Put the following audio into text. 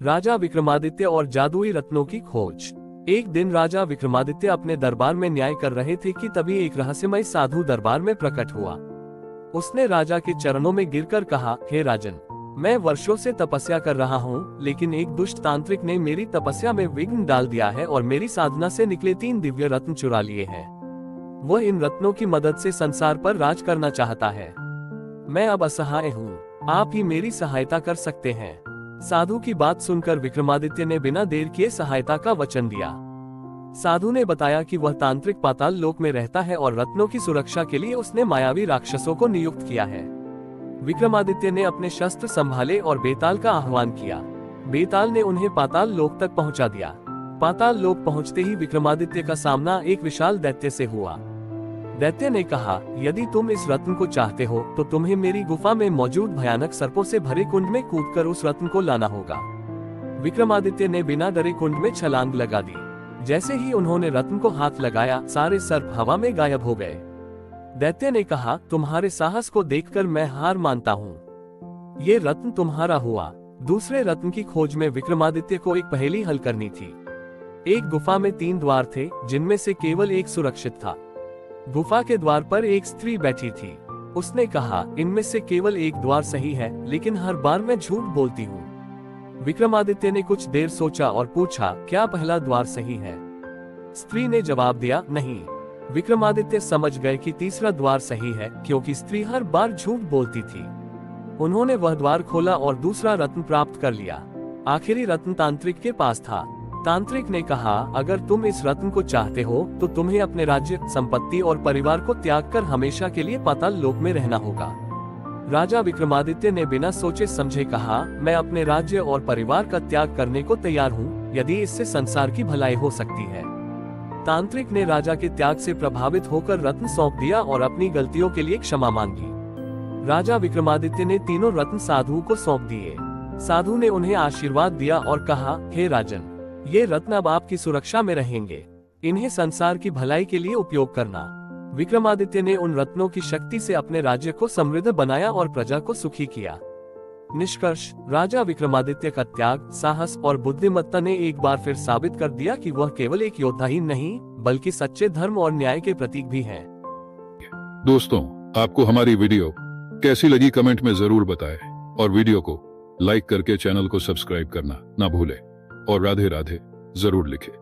राजा विक्रमादित्य और जादुई रत्नों की खोज। एक दिन राजा विक्रमादित्य अपने दरबार में न्याय कर रहे थे कि तभी एक रहस्यमय साधु दरबार में प्रकट हुआ। उसने राजा के चरणों में गिरकर कहा, हे राजन, मैं वर्षों से तपस्या कर रहा हूँ, लेकिन एक दुष्ट तांत्रिक ने मेरी तपस्या में विघ्न डाल दिया है और मेरी साधना से निकले 3 दिव्य रत्न चुरा लिए हैं। वह इन रत्नों की मदद से संसार पर राज करना चाहता है। मैं अब असहाय हूँ, आप ही मेरी सहायता कर सकते हैं। साधु की बात सुनकर विक्रमादित्य ने बिना देर किए सहायता का वचन दिया। साधु ने बताया कि वह तांत्रिक पाताल लोक में रहता है और रत्नों की सुरक्षा के लिए उसने मायावी राक्षसों को नियुक्त किया है। विक्रमादित्य ने अपने शस्त्र संभाले और बेताल का आह्वान किया। बेताल ने उन्हें पाताल लोक तक पहुंचा दिया। पाताल लोक पहुंचते ही विक्रमादित्य का सामना एक विशाल दैत्य से हुआ। दैत्य ने कहा, यदि तुम इस रत्न को चाहते हो तो तुम्हें मेरी गुफा में मौजूद भयानक सर्पों से भरे कुंड में कूदकर उस रत्न को लाना होगा। विक्रमादित्य ने बिना डरे कुंड में छलांग लगा दी। जैसे ही उन्होंने रत्न को हाथ लगाया, सारे सर्प हवा में गायब हो गए। दैत्य ने कहा, तुम्हारे साहस को देखकर मैं हार मानता हूँ। ये रत्न तुम्हारा हुआ। दूसरे रत्न की खोज में विक्रमादित्य को एक पहेली हल करनी थी। एक गुफा में 3 द्वार थे, जिनमें से केवल एक सुरक्षित था। गुफा के द्वार पर एक स्त्री बैठी थी। उसने कहा, इनमें से केवल एक द्वार सही है, लेकिन हर बार मैं झूठ बोलती हूँ। विक्रमादित्य ने कुछ देर सोचा और पूछा, क्या पहला द्वार सही है? स्त्री ने जवाब दिया, नहीं। विक्रमादित्य समझ गए कि तीसरा द्वार सही है, क्योंकि स्त्री हर बार झूठ बोलती थी। उन्होंने वह द्वार खोला और दूसरा रत्न प्राप्त कर लिया। आखिरी रत्न तांत्रिक के पास था। तांत्रिक ने कहा, अगर तुम इस रत्न को चाहते हो तो तुम्हें अपने राज्य, संपत्ति और परिवार को त्याग कर हमेशा के लिए पाताल लोक में रहना होगा। राजा विक्रमादित्य ने बिना सोचे समझे कहा, मैं अपने राज्य और परिवार का त्याग करने को तैयार हूँ, यदि इससे संसार की भलाई हो सकती है। तांत्रिक ने राजा के त्याग से प्रभावित होकर रत्न सौंप दिया और अपनी गलतियों के लिए क्षमा मांगी। राजा विक्रमादित्य ने तीनों रत्न साधु को सौंप दिए। साधु ने उन्हें आशीर्वाद दिया और कहा, हे राजन, ये रत्न अब आपकी सुरक्षा में रहेंगे। इन्हें संसार की भलाई के लिए उपयोग करना। विक्रमादित्य ने उन रत्नों की शक्ति से अपने राज्य को समृद्ध बनाया और प्रजा को सुखी किया। निष्कर्ष, राजा विक्रमादित्य का त्याग, साहस और बुद्धिमत्ता ने एक बार फिर साबित कर दिया कि वह केवल एक योद्धा ही नहीं, बल्कि सच्चे धर्म और न्याय के प्रतीक भी हैं। दोस्तों, आपको हमारी वीडियो कैसी लगी कमेंट में जरूर बताएं और वीडियो को लाइक करके चैनल को सब्सक्राइब करना ना भूलें और राधे राधे जरूर लिखें।